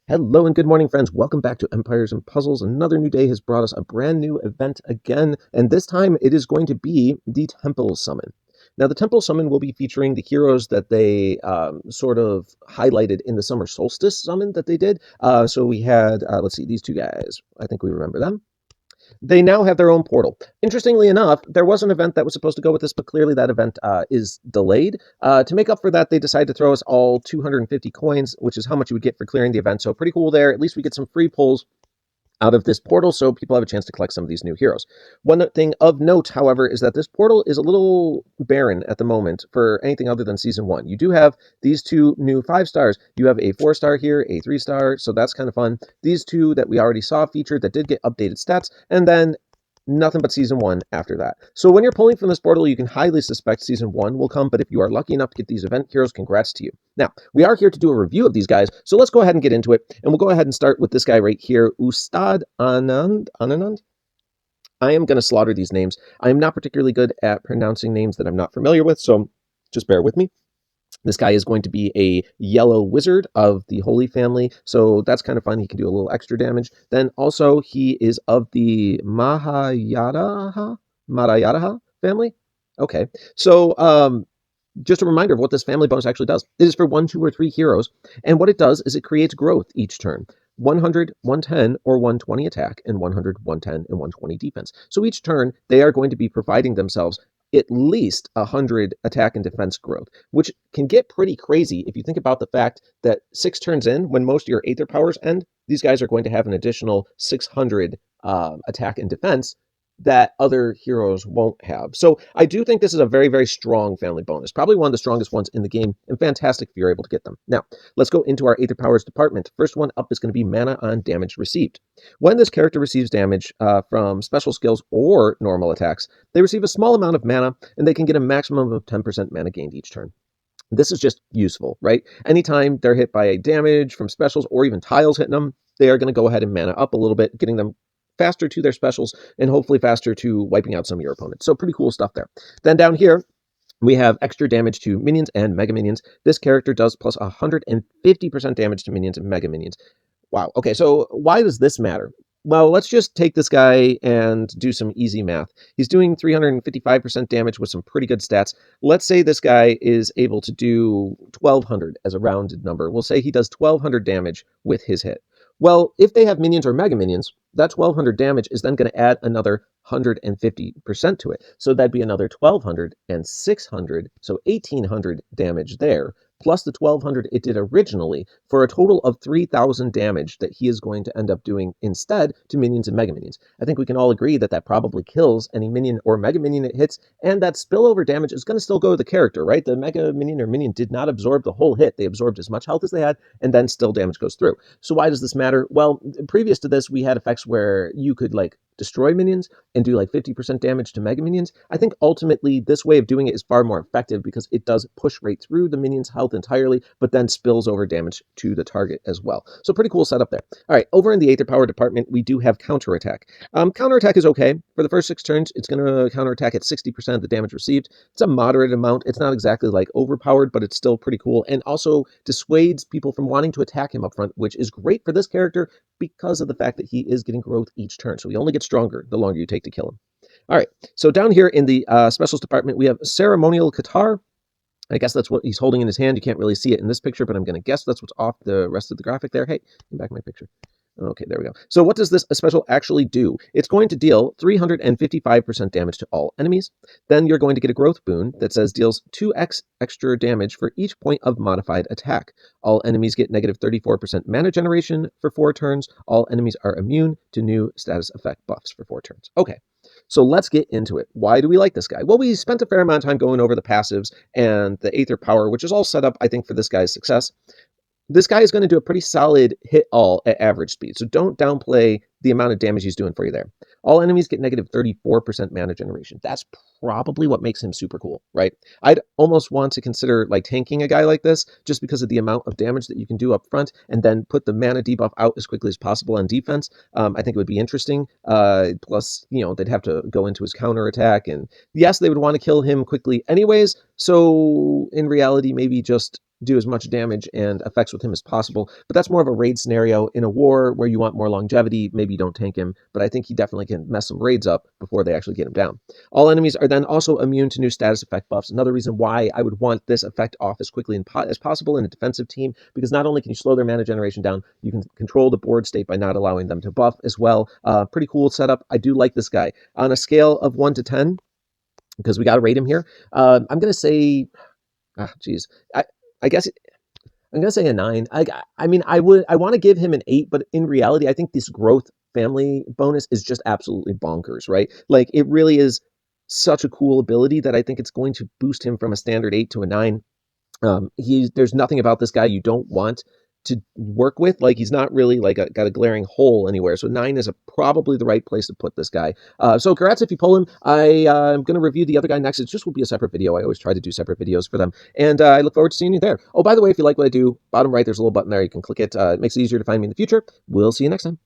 Hello and good morning, friends. Welcome back to Empires and Puzzles. Another new day has brought us a brand new event again, and this time it is going to be the Temple Summon. Now, the Temple Summon will be featuring the heroes that they sort of highlighted in the Summer Solstice Summon that they did. So we had, let's see, these two guys. I think we remember them. They now have their own portal. Interestingly enough, there was an event that was supposed to go with this, but clearly that event is delayed. To make up for that, they decided to throw us all 250 coins, which is how much you would get for clearing the event. So pretty cool there. At least we get some free pulls out of this portal, so people have a chance to collect some of these new heroes. One thing of note, however, is that this portal is a little barren at the moment for anything other than Season 1. You do have these two new 5 stars. You have a 4-star here, a 3-star, so that's kind of fun. These two that we already saw featured that did get updated stats, and then nothing but Season 1 after that. So when you're pulling from this portal, you can highly suspect Season 1 will come, but if you are lucky enough to get these event heroes, congrats to you. Now, we are here to do a review of these guys, so let's go ahead and get into it, and we'll go ahead and start with this guy right here, Ustad Anand. I am going to slaughter these names. I am not particularly good at pronouncing names that I'm not familiar with, so just bear with me. This guy is going to be a yellow wizard of the Holy Family, so that's kind of fun. He can do a little extra damage. Then also he is of the Mahayoddha family. Okay, so just a reminder of what this family bonus actually does. It is for 1, 2, or 3 heroes, and what it does is it creates growth each turn. 100, 110, or 120 attack, and 100, 110, and 120 defense. So each turn, they are going to be providing themselves at least 100 attack and defense growth, which can get pretty crazy if you think about the fact that 6 turns in, when most of your Aether powers end, these guys are going to have an additional 600 attack and defense that other heroes won't have. So I do think this is a very, very strong family bonus. Probably one of the strongest ones in the game, and fantastic if you're able to get them. Now, let's go into our Aether Powers department. First one up is going to be mana on damage received. When this character receives damage from special skills or normal attacks, they receive a small amount of mana, and they can get a maximum of 10% mana gained each turn. This is just useful, right? Anytime they're hit by damage from specials or even tiles hitting them, they are going to go ahead and mana up a little bit, getting them faster to their specials and hopefully faster to wiping out some of your opponents. So pretty cool stuff there. Then down here, we have extra damage to minions and mega minions. This character does plus 150% damage to minions and mega minions. Wow. Okay, so why does this matter? Well, let's just take this guy and do some easy math. He's doing 355% damage with some pretty good stats. Let's say this guy is able to do 1200 as a rounded number. We'll say he does 1200 damage with his hit. Well, if they have minions or mega minions, that 1200 damage is then going to add another 150% to it. So that'd be another 1200 and 600, so 1800 damage there, plus the 1200 it did originally, for a total of 3000 damage that he is going to end up doing instead to minions and mega minions. I think we can all agree that that probably kills any minion or mega minion it hits, and that spillover damage is going to still go to the character, right? The mega minion or minion did not absorb the whole hit. They absorbed as much health as they had, and then still damage goes through. So why does this matter? Well, previous to this, we had effects where you could destroy minions and do 50% damage to mega minions. I think ultimately this way of doing it is far more effective because it does push right through the minion's health entirely, but then spills over damage to the target as well. So pretty cool setup there. All right, over in the Aether Power department, we do have counterattack. Counterattack is okay. For the first 6 turns, it's going to counterattack at 60% of the damage received. It's a moderate amount. It's not exactly overpowered, but it's still pretty cool, and also dissuades people from wanting to attack him up front, which is great for this character because of the fact that he is getting growth each turn. So he only gets stronger the longer you take to kill him. All right, so down here in the specials department, we have Ceremonial Qatar. I guess that's what he's holding in his hand. You can't really see it in this picture, but I'm going to guess that's what's off the rest of the graphic there. Hey, get back my picture. Okay, there we go. So what does this special actually do? It's going to deal 355% damage to all enemies. Then you're going to get a growth boon that says deals 2x extra damage for each point of modified attack. All enemies get negative 34% mana generation for 4 turns. All enemies are immune to new status effect buffs for 4 turns. Okay, so let's get into it. Why do we like this guy? Well, we spent a fair amount of time going over the passives and the Aether Power, which is all set up, I think, for this guy's success. This guy is going to do a pretty solid hit all at average speed, so don't downplay the amount of damage he's doing for you there. All enemies get negative 34% mana generation. That's probably what makes him super cool, right? I'd almost want to consider tanking a guy like this just because of the amount of damage that you can do up front and then put the mana debuff out as quickly as possible on defense. I think it would be interesting. Plus, they'd have to go into his counter attack, and yes, they would want to kill him quickly anyways. So in reality, maybe just do as much damage and effects with him as possible. But that's more of a raid scenario. In a war where you want more longevity, maybe you don't tank him, but I think he definitely can mess some raids up before they actually get him down. All enemies are then also immune to new status effect buffs. Another reason why I would want this effect off as quickly as possible in a defensive team, because not only can you slow their mana generation down, you can control the board state by not allowing them to buff as well. Pretty cool setup. I do like this guy. On a scale of 1 to 10, because we got to rate him here, I'm going to say, geez, I guess I'm gonna say a 9. I mean, I want to give him an 8, but in reality, I think this growth family bonus is just absolutely bonkers, right? Like, it really is such a cool ability that I think it's going to boost him from a standard 8 to a 9. There's nothing about this guy you don't want to work with. Like, he's not really like got a glaring hole anywhere. So 9 is probably the right place to put this guy. So congrats if you pull him. I'm going to review the other guy next. It just will be a separate video. I always try to do separate videos for them. And I look forward to seeing you there. Oh, by the way, if you like what I do, bottom right, there's a little button there. You can click it. It makes it easier to find me in the future. We'll see you next time.